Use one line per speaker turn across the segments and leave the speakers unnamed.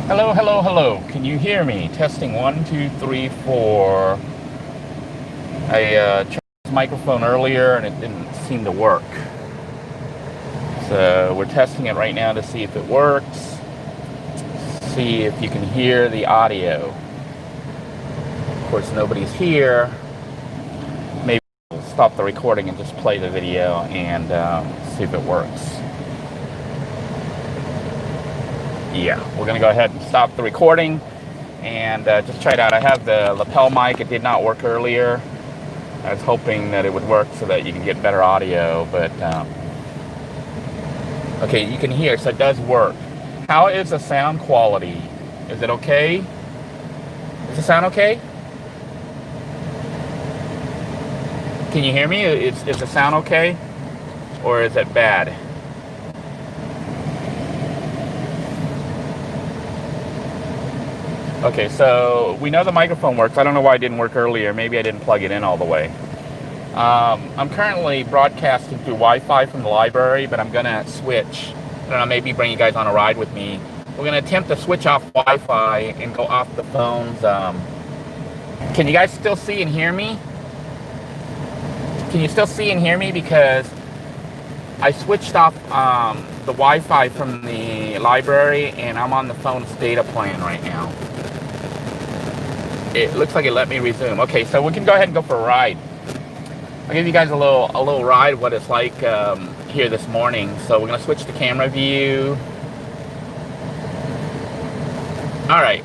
Hello, hello, hello. Can you hear me? Testing 1, 2, 3, 4. I tried this microphone earlier and it didn't seem to work. So we're testing it right now to see if it works. See if you can hear the audio. Of course, nobody's here. Maybe we'll stop the recording and just play the video and see if it works. Yeah, we're going to go ahead and stop the recording and just try it out. I have the lapel mic. It did not work earlier. I was hoping that it would work so that you can get better audio, but okay, you can hear, so it does work. How is the sound quality? Is it okay? Is the sound okay? Can you hear me? Is the sound okay? Or is it bad? Okay, so we know the microphone works. I don't know why it didn't work earlier. Maybe I didn't plug it in all the way. I'm currently broadcasting through Wi-Fi from the library, but I'm going to switch. I don't know, maybe bring you guys on a ride with me. We're going to attempt to switch off Wi-Fi and go off the phones. Can you guys still see and hear me? Can you still see and hear me? Because I switched off the Wi-Fi from the library, and I'm on the phone's data plan right now. It looks like it let me resume. Okay, so we can go ahead and go for a ride. I'll give you guys a little ride what it's like here this morning. So we're gonna switch to camera view. All right,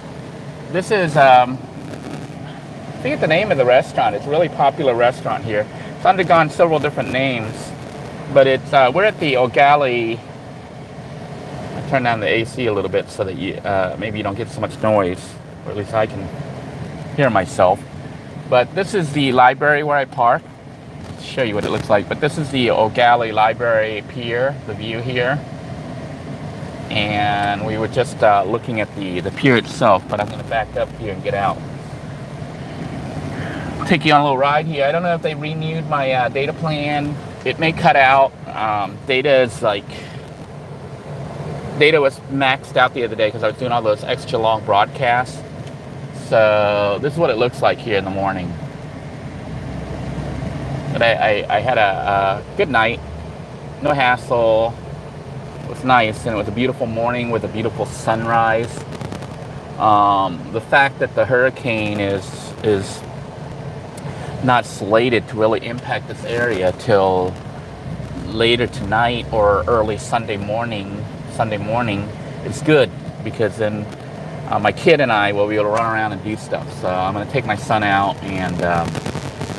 this is I forget the name of the restaurant. It's a really popular restaurant here. It's undergone several different names, but it's we're at the O'Galley. I turn down the AC a little bit so that you maybe you don't get so much noise, or at least I can hear myself. But this is the library where I park. I'll show you what it looks like. But this is the O'Galley Library Pier, the view here. And we were just looking at the pier itself, but I'm going to back up here and get out. I'll take you on a little ride here. I don't know if they renewed my data plan. It may cut out. Data was maxed out the other day because I was doing all those extra long broadcasts. So this is what it looks like here in the morning. But I had a good night, no hassle. It was nice, and it was a beautiful morning with a beautiful sunrise. The fact that the hurricane is not slated to really impact this area till later tonight or early Sunday morning, it's good, because then my kid and I will be able to run around and do stuff. So I'm going to take my son out, and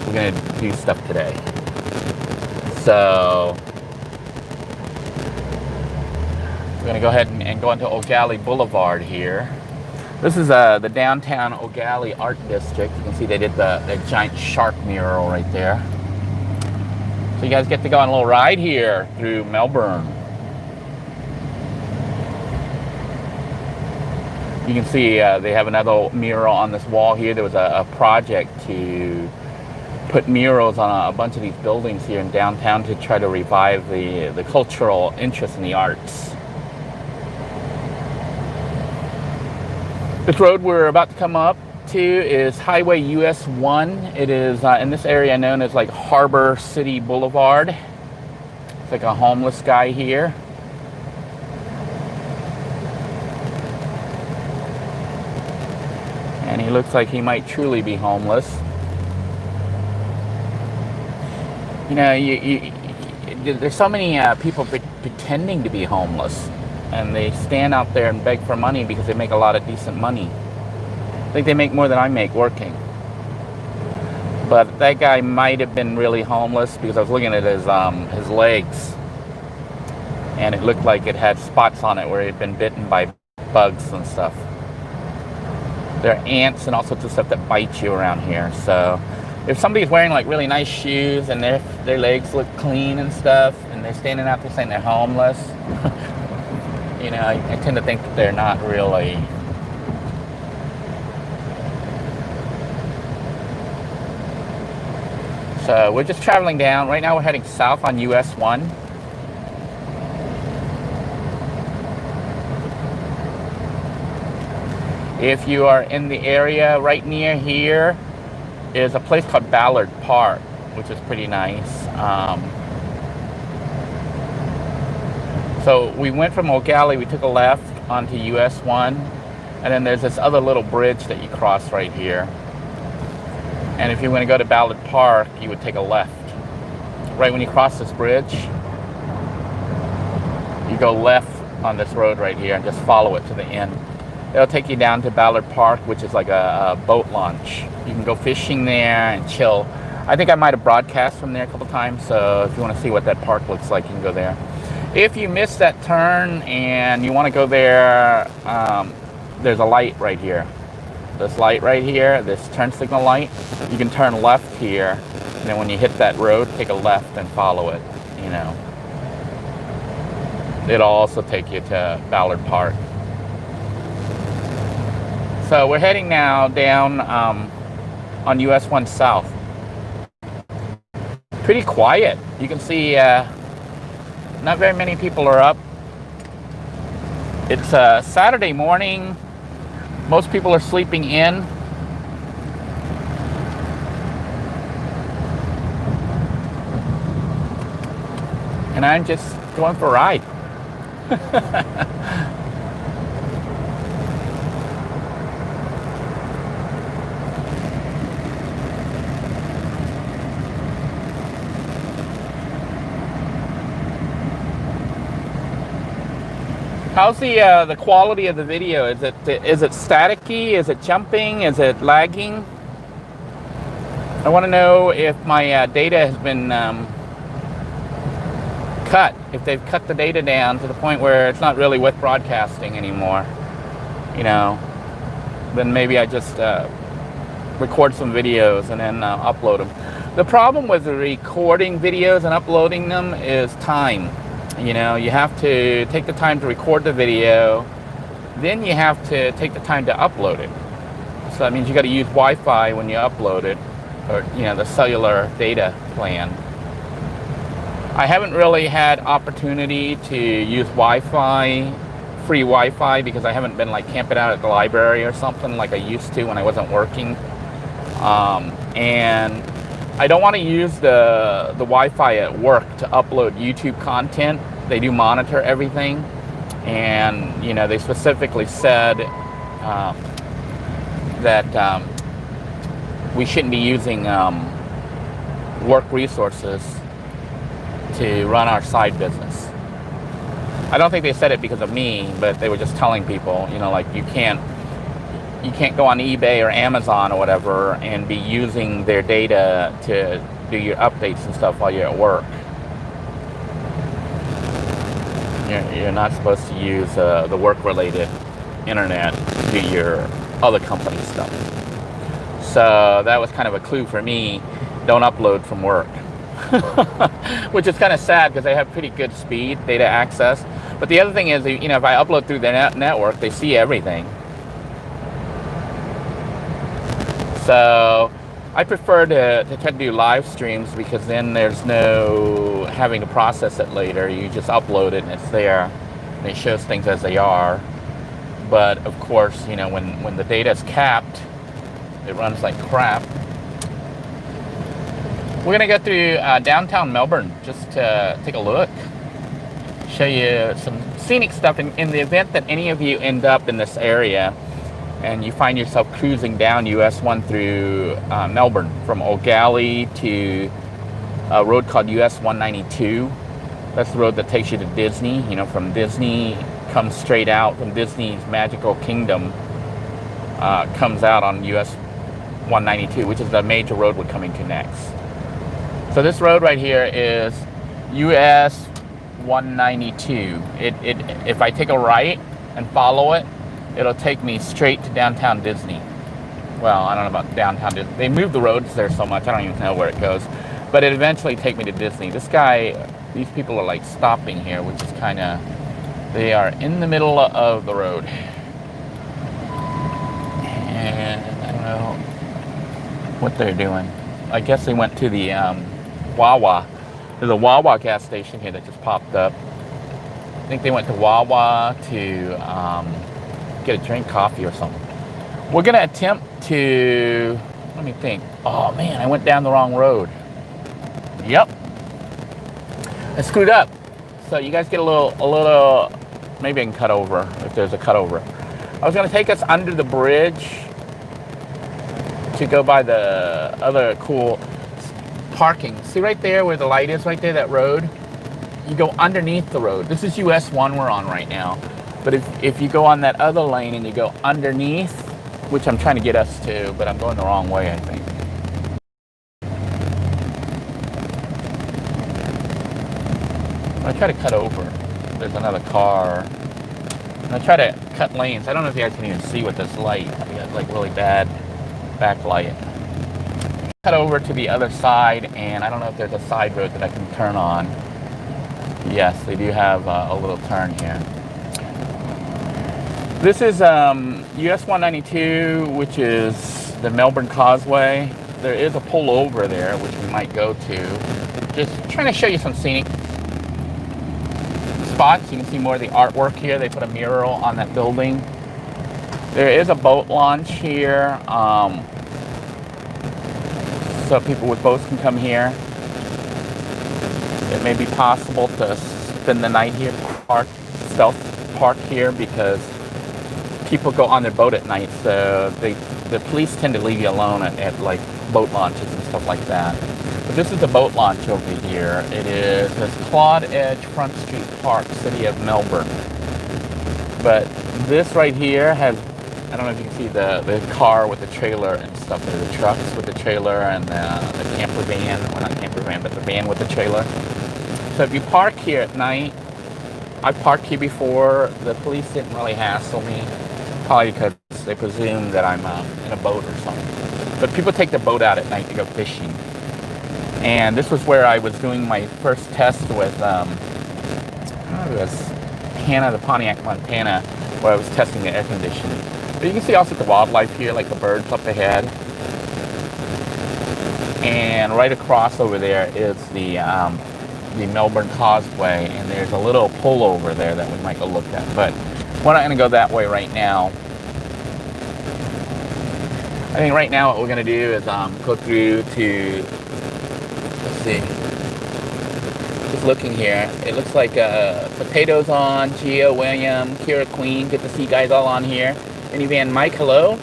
we're going to do stuff today. So we're going to go ahead and go into O'Galley Boulevard here. This is the downtown O'Galley Art District. You can see they did the giant shark mural right there. So you guys get to go on a little ride here through Melbourne. You can see they have another mural on this wall here. There was a project to put murals on a bunch of these buildings here in downtown to try to revive the cultural interest in the arts. This road we're about to come up to is Highway US 1. It is in this area known as like Harbor City Boulevard. It's like a homeless guy here. And he looks like he might truly be homeless. You know, there's so many people pretending to be homeless, and they stand out there and beg for money because they make a lot of decent money. I think they make more than I make working. But that guy might have been really homeless, because I was looking at his legs, and it looked like it had spots on it where he had been bitten by bugs and stuff. There are ants and all sorts of stuff that bite you around here. So if somebody's wearing like really nice shoes and their legs look clean and stuff, and they're standing out there saying they're homeless, you know, I tend to think that they're not really. So we're just traveling down. Right now we're heading south on US 1. If you are in the area, right near here is a place called Ballard Park, which is pretty nice. So we went from O'Galley, we took a left onto US 1, and then there's this other little bridge that you cross right here. And if you want to go to Ballard Park, you would take a left. Right when you cross this bridge, you go left on this road right here and just follow it to the end. It'll take you down to Ballard Park, which is like a boat launch. You can go fishing there and chill. I think I might have broadcast from there a couple times, so if you want to see what that park looks like, you can go there. If you miss that turn and you want to go there, there's a light right here. This light right here, this turn signal light, you can turn left here, and then when you hit that road, take a left and follow it, you know. It'll also take you to Ballard Park. So we're heading now down on US 1 South. Pretty quiet. You can see not very many people are up. It's a Saturday morning. Most people are sleeping in. And I'm just going for a ride. How's the quality of the video? Is it staticky? Is it jumping? Is it lagging? I want to know if my data has been cut. If they've cut the data down to the point where it's not really worth broadcasting anymore, you know, then maybe I just record some videos and then upload them. The problem with recording videos and uploading them is time. You know, you have to take the time to record the video, then you have to take the time to upload it. So that means you got to use Wi-Fi when you upload it, or, you know, the cellular data plan. I haven't really had opportunity to use Wi-Fi, free Wi-Fi, because I haven't been like camping out at the library or something like I used to when I wasn't working. And I don't want to use the Wi-Fi at work to upload YouTube content. They do monitor everything, and you know, they specifically said that we shouldn't be using work resources to run our side business. I don't think they said it because of me, but they were just telling people, you know, like you can't go on eBay or Amazon or whatever and be using their data to do your updates and stuff while you're at work. You're not supposed to use the work-related internet to do your other company stuff. So that was kind of a clue for me. Don't upload from work. Which is kind of sad because they have pretty good speed, data access. But the other thing is, you know, if I upload through the network, they see everything. So I prefer to try to do live streams, because then there's no having to process it later. You just upload it and it's there, and it shows things as they are. But of course, you know, when the data is capped, it runs like crap. We're gonna go through downtown Melbourne just to take a look, show you some scenic stuff in the event that any of you end up in this area and you find yourself cruising down US 1 through Melbourne from O'Galley to a road called US 192. That's the road that takes you to Disney. You know, from Disney, comes straight out from Disney's Magical Kingdom, comes out on US 192, which is the major road we're coming to next. So this road right here is US 192. If I take a right and follow it, it'll take me straight to downtown Disney. Well, I don't know about downtown Disney. They moved the roads there so much, I don't even know where it goes. But it eventually take me to Disney. These people are like stopping here, which is kind of, they are in the middle of the road. And I don't know what they're doing. I guess they went to the Wawa. There's a Wawa gas station here that just popped up. I think they went to Wawa to get a drink, coffee or something. We're gonna attempt to, let me think. Oh man, I went down the wrong road. Yep, I screwed up. So you guys get a little, maybe I can cut over if there's a cutover. I was gonna take us under the bridge to go by the other cool parking. See right there where the light is right there, that road? You go underneath the road. This is US 1 we're on right now. But if you go on that other lane and you go underneath, which I'm trying to get us to, but I'm going the wrong way, I think. I try to cut over. There's another car. And I try to cut lanes. I don't know if you guys can even see with this light. We got like really bad backlight. Cut over to the other side, and I don't know if there's a side road that I can turn on. Yes, they do have a little turn here. This is US 192, which is the Melbourne Causeway. There is a pull over there, which we might go to. Just trying to show you some scenic spots. You can see more of the artwork here. They put a mural on that building. There is a boat launch here, so people with boats can come here. It may be possible to spend the night here, self-park here, because people go on their boat at night, so the police tend to leave you alone at like boat launches and stuff like that. But this is the boat launch over here. It says Claude Edge Front Street Park, City of Melbourne. But this right here has, I don't know if you can see the car with the trailer and stuff there, the trucks with the trailer and the camper van, well not camper van, but the van with the trailer. So if you park here at night, I parked here before, the police didn't really hassle me, probably because they presume that I'm in a boat or something. But people take the boat out at night to go fishing. And this was where I was doing my first test with, it was the Pontiac Montana, where I was testing the air conditioning. But you can see also the wildlife here, like the birds up ahead. And right across over there is the Melbourne Causeway, and there's a little pullover there that we might go look at. But we're not going to go that way right now. I think right now what we're going to do is go through to, let's see, just looking here. It looks like Potatoes on, Gia, William, Kira Queen. Good to see you guys all on here. Minivan Mike, hello.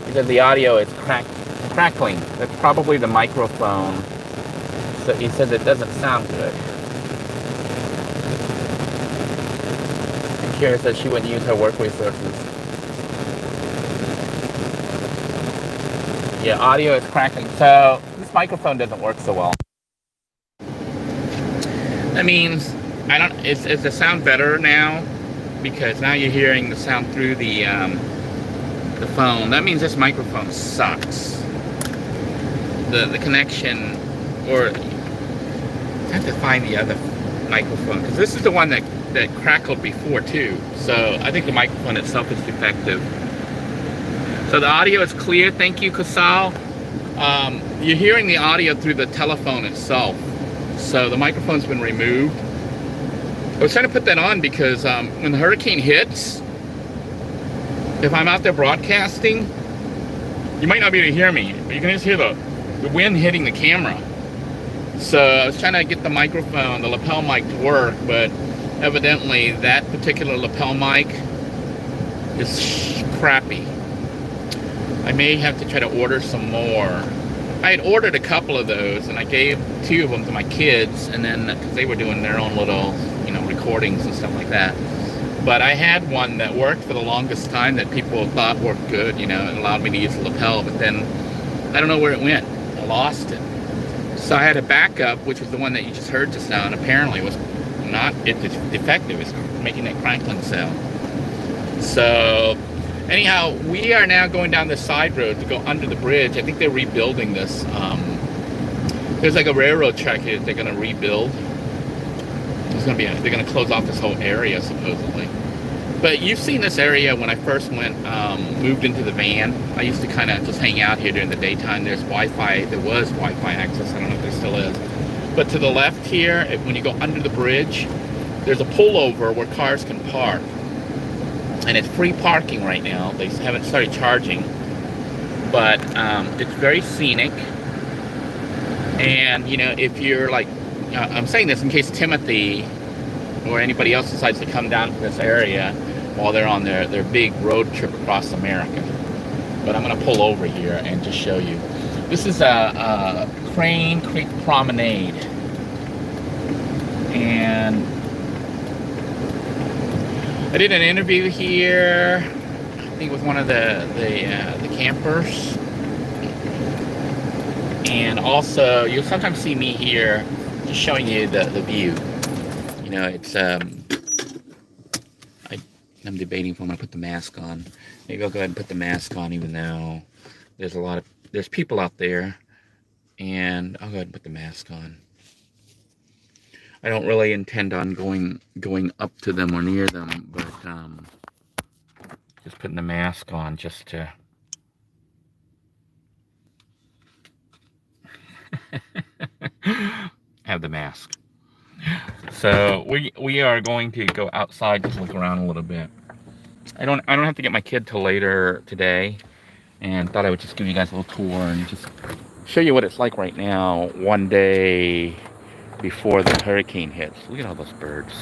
He said the audio is crackling. That's probably the microphone. So he says it doesn't sound good. And Kira says she wouldn't use her work resources. Yeah, audio is crackling. So this microphone doesn't work so well. That means is the sound better now? Because now you're hearing the sound through the phone. That means this microphone sucks. The connection, or I have to find the other microphone, because this is the one that crackled before too. So I think the microphone itself is defective. So the audio is clear. Thank you, Kasal. You're hearing the audio through the telephone itself. So the microphone's been removed. I was trying to put that on because when the hurricane hits, if I'm out there broadcasting, you might not be able to hear me, but you can just hear the wind hitting the camera. So I was trying to get the microphone, the lapel mic to work, but evidently that particular lapel mic is crappy. I may have to try to order some more. I had ordered a couple of those, and I gave 2 of them to my kids, and then because they were doing their own little, recordings and stuff like that. But I had one that worked for the longest time that people thought worked good, it allowed me to use the lapel, but then I don't know where it went. I lost it. So I had a backup, which was the one that you just heard just now, and apparently it was not defective. It's making that crackling sound. So anyhow, we are now going down this side road to go under the bridge. I think they're rebuilding this. There's like a railroad track here that they're going to rebuild. They're going to close off this whole area supposedly. But you've seen this area when I first moved into the van. I used to kind of just hang out here during the daytime. There's Wi-Fi. There was Wi-Fi access. I don't know if there still is. But to the left here, when you go under the bridge, there's a pullover where cars can park. and it's free parking right now. They haven't started charging, but it's very scenic. And you know, if you're like, I'm saying this in case Timothy or anybody else decides to come down to this area while they're on their big road trip across America. But I'm going to pull over here and just show you. This is a Crane Creek Promenade, and I did an interview here, I think with one of the campers. And also, you'll sometimes see me here just showing you the view. You know, it's, I'm debating if I'm going to put the mask on. Maybe I'll go ahead and put the mask on, even though there's people out there. And I'll go ahead and put the mask on. I don't really intend on going up to them or near them, but just putting the mask on just to... have the mask. So we are going to go outside, just look around a little bit. I don't have to get my kid till later today, and thought I would just give you guys a little tour and just show you what it's like right now, one day before the hurricane hits. Look at all those birds.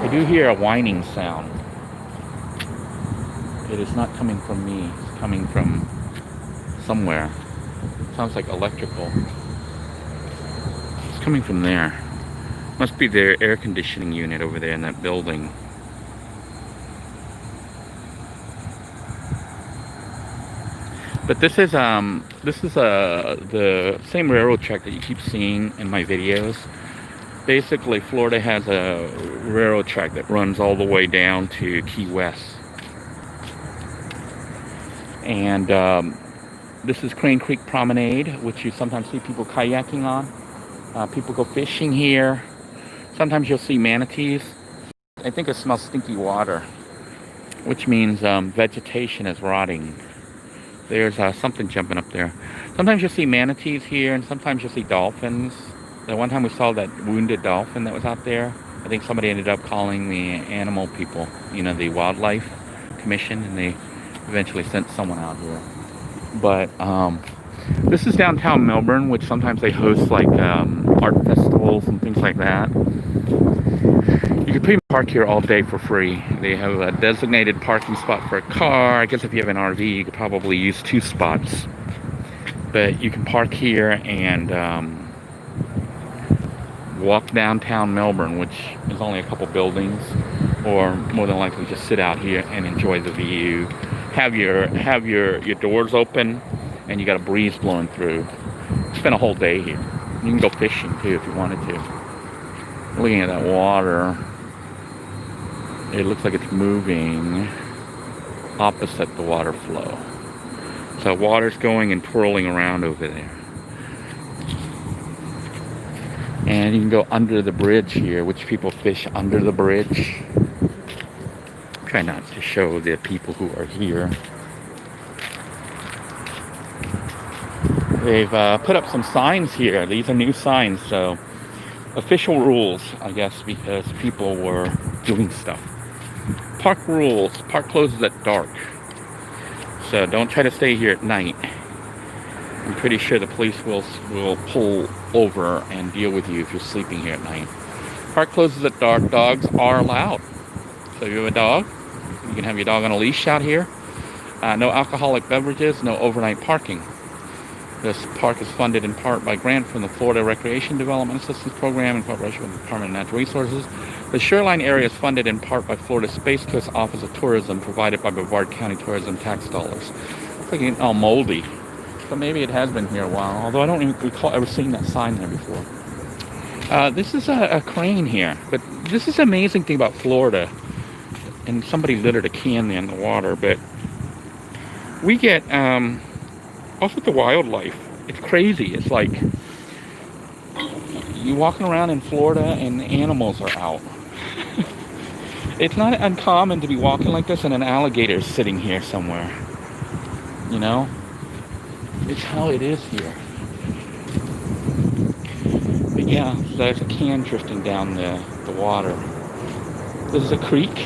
I do hear a whining sound. It is not coming from me. It's coming from somewhere. Sounds like electrical. It's coming from there. Must be their air conditioning unit over there in that building. But this is the same railroad track that you keep seeing in my videos. Basically, Florida has a railroad track that runs all the way down to Key West. And this is Crane Creek Promenade, which you sometimes see people kayaking on. People go fishing here. Sometimes you'll see manatees. I think it smells stinky water, which means vegetation is rotting. There's something jumping up there. Sometimes you'll see manatees here, and sometimes you'll see dolphins. The one time we saw that wounded dolphin that was out there, I think somebody ended up calling the animal people, you know, the wildlife commission, and they eventually sent someone out here. But this is downtown Melbourne, which sometimes they host like art festivals and things like that. You can pretty much park here all day for free. They have a designated parking spot for a car. I guess if you have an RV, you could probably use 2 spots. But you can park here and walk downtown Melbourne, which is only a couple buildings, or more than likely just sit out here and enjoy the view. Have your doors open, and you got a breeze blowing through. Spend a whole day here. You can go fishing too if you wanted to. Looking at that water, it looks like it's moving opposite the water flow. So water's going and twirling around over there. And you can go under the bridge here, which people fish under the bridge. Try not to show the people who are here. They've put up some signs here. These are new signs, so official rules, I guess, because people were doing stuff. Park rules. Park closes at dark. So don't try to stay here at night. I'm pretty sure the police will pull over and deal with you if you're sleeping here at night. Park closes at dark. Dogs are allowed. So if you have a dog, you can have your dog on a leash out here. No alcoholic beverages, no overnight parking. This park is funded in part by grant from the Florida Recreation Development Assistance Program in cooperation with the Department of Natural Resources. The shoreline area is funded in part by Florida's Space Coast Office of Tourism, provided by Brevard County tourism tax dollars. It's like getting all moldy. So maybe it has been here a while, although I don't even recall ever seeing that sign there before. This is a crane here, but this is the amazing thing about Florida. And somebody littered a can there in the water, but we get off with the wildlife. It's crazy. It's like you're walking around in Florida and the animals are out. It's not uncommon to be walking like this and an alligator is sitting here somewhere. You know? It's how it is here. But yeah, so there's a can drifting down the water. This is a creek.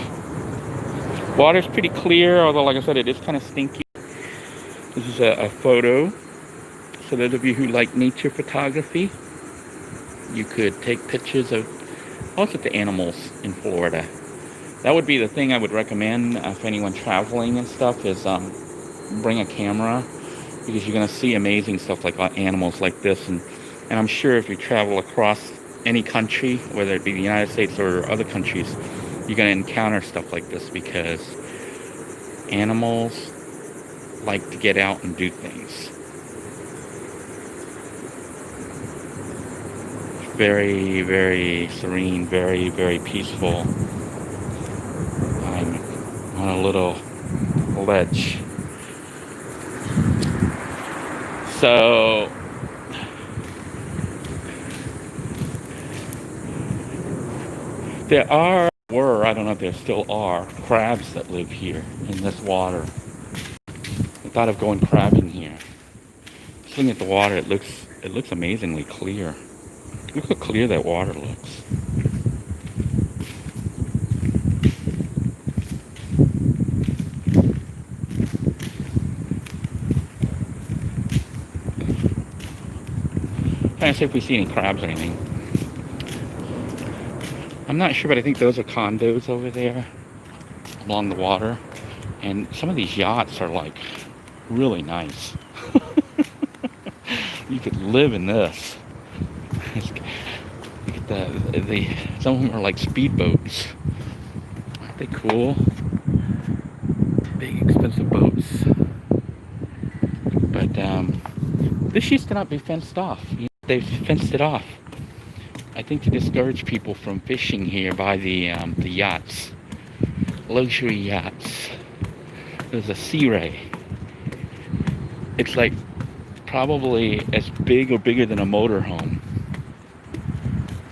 Water's pretty clear, although like I said, it is kind of stinky. This is a photo. So those of you who like nature photography, you could take pictures of all sorts of animals in Florida. That would be the thing I would recommend for anyone traveling and stuff, is bring a camera, because you're going to see amazing stuff like animals like this. And I'm sure if you travel across any country, whether it be the United States or other countries, you're going to encounter stuff like this, because animals like to get out and do things. Very, very serene, very, very peaceful. I'm on a little ledge. So I don't know if there still are, crabs that live here in this water. I thought of going crabbing here. Just looking at the water, it looks amazingly clear. Look how clear that water looks. Trying to see if we see any crabs or anything. I'm not sure, but I think those are condos over there along the water. And some of these yachts are like really nice. You could live in this. Look at some of them are like speedboats. Aren't they cool? Big expensive boats. But this used to not be fenced off. They've fenced it off, I think, to discourage people from fishing here by the yachts, luxury yachts. There's a Sea Ray. It's like probably as big or bigger than a motorhome.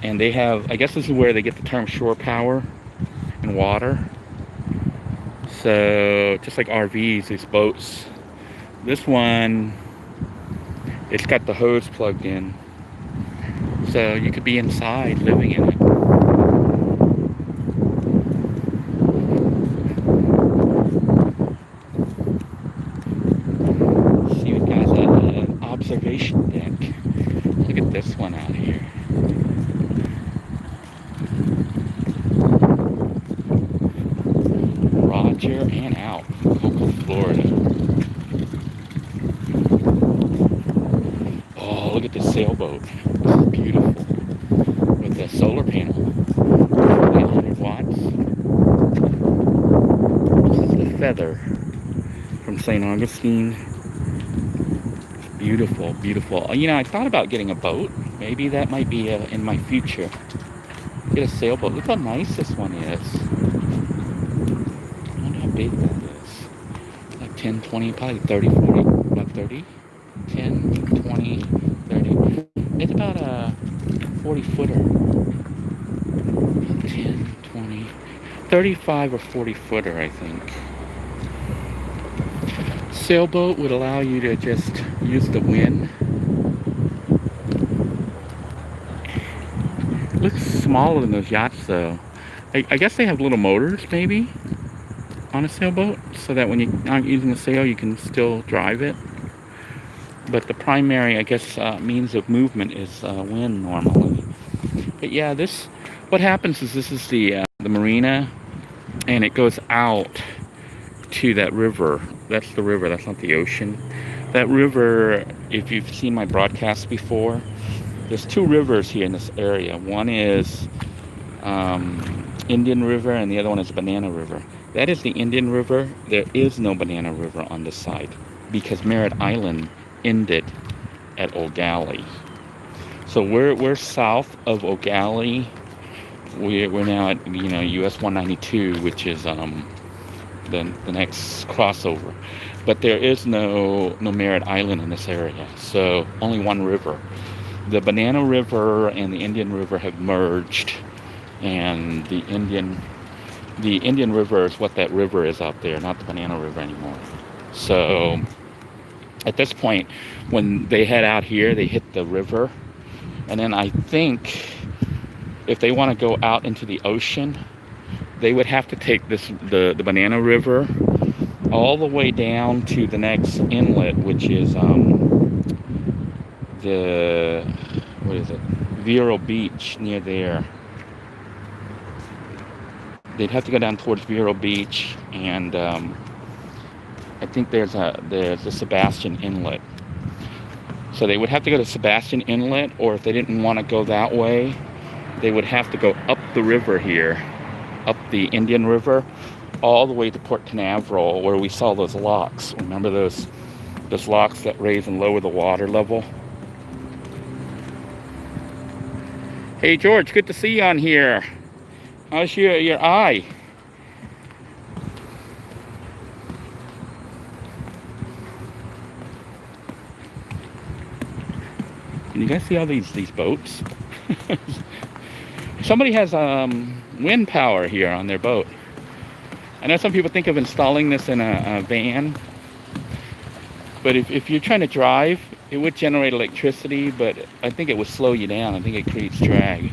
And they have, I guess this is where they get the term shore power and water. So just like RVs, these boats, this one, it's got the hose plugged in. So you could be inside living in it. See, we've got an observation deck. Look at this one out here. Roger and out, Florida. Oh, look at this sailboat. This is beautiful. With the solar panel. 800 watts. This is the Feather from St. Augustine. Beautiful, beautiful. You know, I thought about getting a boat. Maybe that might be in my future. Get a sailboat. Look how nice this one is. I wonder how big that is. Like 10, 20, probably 30, 40. About 30? 10, 20, 30. It's about a 40 footer. 10, 20, 35 or 40 footer, I think. Sailboat would allow you to just use the wind. It looks smaller than those yachts, though. I guess they have little motors, maybe, on a sailboat, so that when you aren't using the sail, you can still drive it. But the primary, I guess, means of movement is wind normally. But yeah, what happens is this is the marina, and it goes out to that river. That's the river, that's not the ocean. That river, if you've seen my broadcasts before, there's two rivers here in this area. One is Indian River, and the other one is Banana River. That is the Indian River. There is no Banana River on this side, because Merritt Island ended at O'Galley. So we're south of O'Galley. We're now at US 192, which is the next crossover. But there is no Merritt Island in this area, so only one river. The Banana River and the Indian River have merged, and the Indian River is what that river is out there, not the Banana River anymore. So at this point, when they head out here, they hit the river, and then I think if they want to go out into the ocean, they would have to take the Banana River all the way down to the next inlet, which is the, what is it, Vero Beach, near there. They'd have to go down towards Vero Beach, and I think there's a Sebastian Inlet. So they would have to go to Sebastian Inlet, or if they didn't want to go that way, they would have to go up the river here, up the Indian River, all the way to Port Canaveral, where we saw those locks. Remember those locks that raise and lower the water level? Hey George, good to see you on here. How's your eye? Can you guys see all these boats? Somebody has wind power here on their boat. I know some people think of installing this in a van, but if you're trying to drive, it would generate electricity, but I think it would slow you down. I think it creates drag.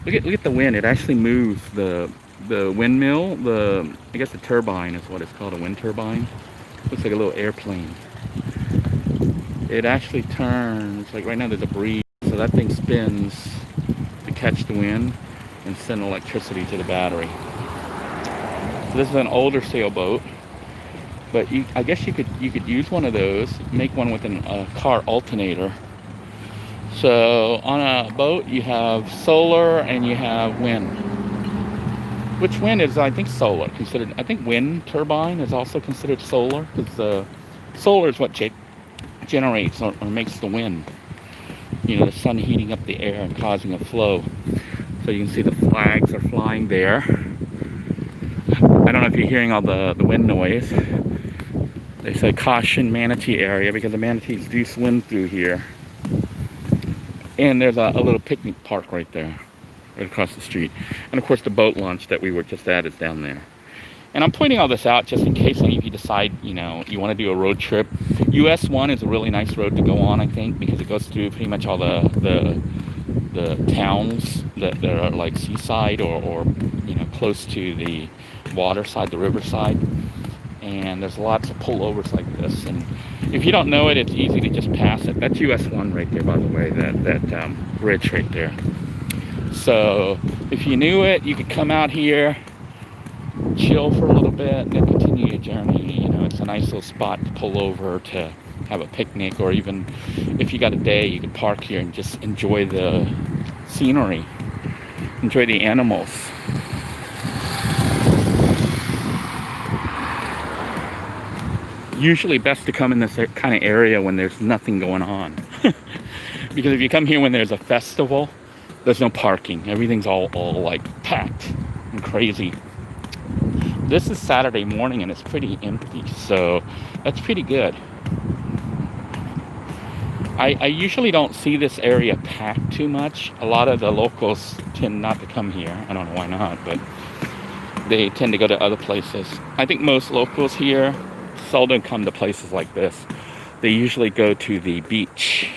Look at the wind. It actually moves the windmill. I guess the turbine is what it's called, a wind turbine. Looks like a little airplane. It actually turns, like right now there's a breeze, so that thing spins to catch the wind and send electricity to the battery. So this is an older sailboat, but I guess you could use one of those, make one with a car alternator. So on a boat you have solar and you have wind. Which wind is, I think, solar considered. I think wind turbine is also considered solar, because solar is what generates or makes the wind. You know, the sun heating up the air and causing a flow. So you can see the flags are flying there. I don't know if you're hearing all the wind noise. They say caution manatee area because the manatees do swim through here. And there's a little picnic park right there, right across the street. And of course the boat launch that we were just at is down there. And I'm pointing all this out just in case any of you decide, you know, you want to do a road trip. US 1 is a really nice road to go on, I think, because it goes through pretty much all the towns that are like seaside or you know, close to the water side, the river side. And there's lots of pullovers like this. And if you don't know it, it's easy to just pass it. That's US 1 right there, by the way, that bridge right there. So if you knew it, you could come out here, chill for a little bit, and then continue your journey. You know, it's a nice little spot to pull over to have a picnic, or even if you got a day, you could park here and just enjoy the scenery, enjoy the animals. Usually best to come in this kind of area when there's nothing going on. Because if you come here when there's a festival, there's no parking. Everything's all like packed and crazy. This is Saturday morning and it's pretty empty, so that's pretty good. I usually don't see this area packed too much. A lot of the locals tend not to come here. I don't know why not, but they tend to go to other places. I think most locals here seldom come to places like this. They usually go to the beach.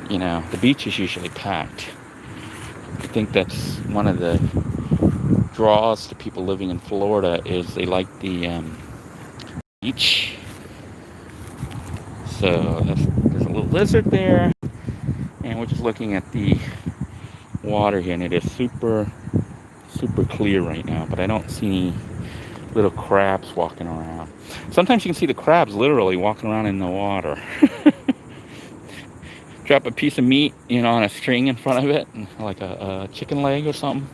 You know, the beach is usually packed. I think that's one of the draws to people living in Florida, is they like the beach. So there's a little lizard there, and we're just looking at the water here, and it is super clear right now, but I don't see any little crabs walking around. Sometimes you can see the crabs literally walking around in the water. Drop a piece of meat, you know, on a string in front of it, like a chicken leg or something,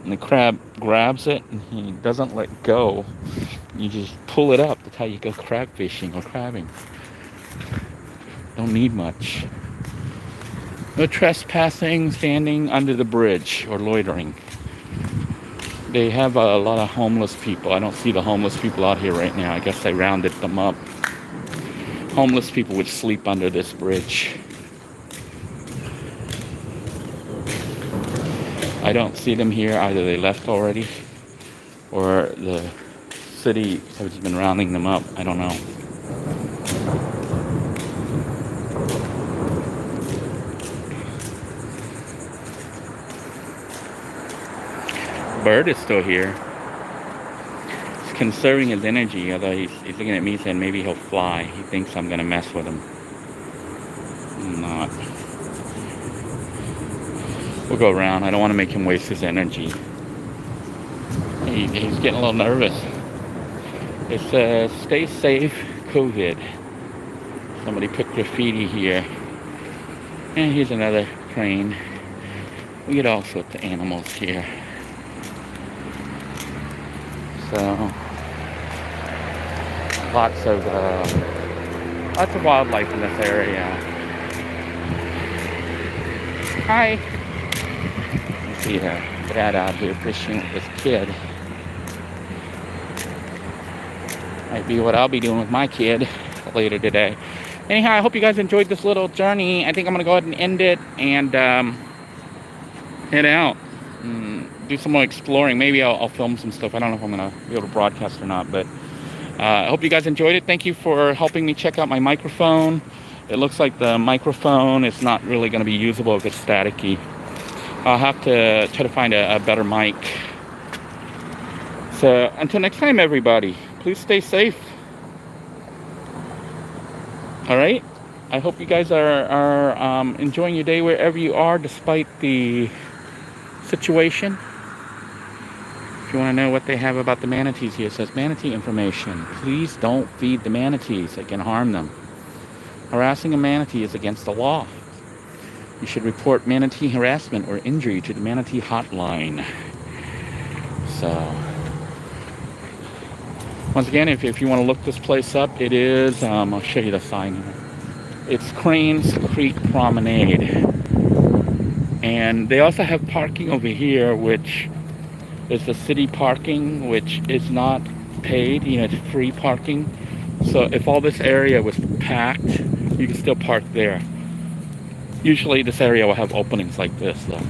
and the crab grabs it and he doesn't let go. You just pull it up. That's how you go crab fishing or crabbing. Don't need much. No trespassing, standing under the bridge, or loitering. They have a lot of homeless people. I don't see the homeless people out here right now. I guess they rounded them up. Homeless people would sleep under this bridge. I don't see them here. Either they left already, or the city has been rounding them up. I don't know. Bird is still here. He's conserving his energy, although he's looking at me saying maybe he'll fly. He thinks I'm gonna mess with him. I'm not. We'll go around. I don't want to make him waste his energy. He's getting a little nervous. It says, stay safe, COVID. Somebody put graffiti here. And here's another crane. We get all sorts of animals here. So, lots of wildlife in this area. Hi. You see a dad out here fishing with his kid. Might be what I'll be doing with my kid later today. Anyhow, I hope you guys enjoyed this little journey. I think I'm going to go ahead and end it and head out and do some more exploring. Maybe I'll film some stuff. I don't know if I'm going to be able to broadcast or not, but I hope you guys enjoyed it. Thank you for helping me check out my microphone. It looks like the microphone is not really going to be usable if it's staticky. I'll have to try to find a better mic. So until next time, everybody, please stay safe. All right. I hope you guys are enjoying your day wherever you are, despite the situation. If you want to know what they have about the manatees here, it says manatee information. Please don't feed the manatees. It can harm them. Harassing a manatee is against the law. You should report manatee harassment or injury to the manatee hotline. So, once again, if you want to look this place up, it is, I'll show you the sign here. It's Cranes Creek Promenade. And they also have parking over here, which is the city parking, which is not paid. You know, it's free parking. So if all this area was packed, you can still park there. Usually this area will have openings like this, though.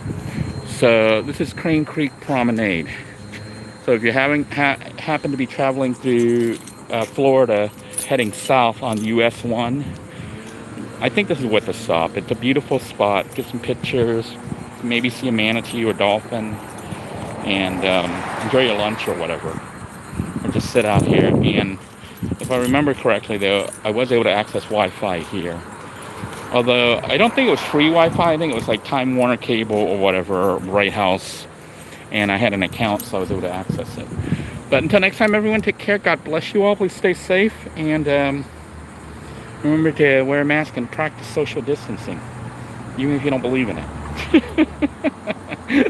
So this is Crane Creek Promenade. So if you happen to be traveling through Florida, heading south on US 1, I think this is worth a stop. It's a beautiful spot. Get some pictures, maybe see a manatee or dolphin, and enjoy your lunch or whatever. Or just sit out here. And if I remember correctly, though, I was able to access Wi-Fi here. Although I don't think it was free Wi-Fi. I think it was like Time Warner Cable or whatever, Bright House. And I had an account, so I was able to access it. But until next time, everyone, take care. God bless you all. Please stay safe. And remember to wear a mask and practice social distancing, even if you don't believe in it.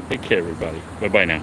Take care, everybody. Bye-bye now.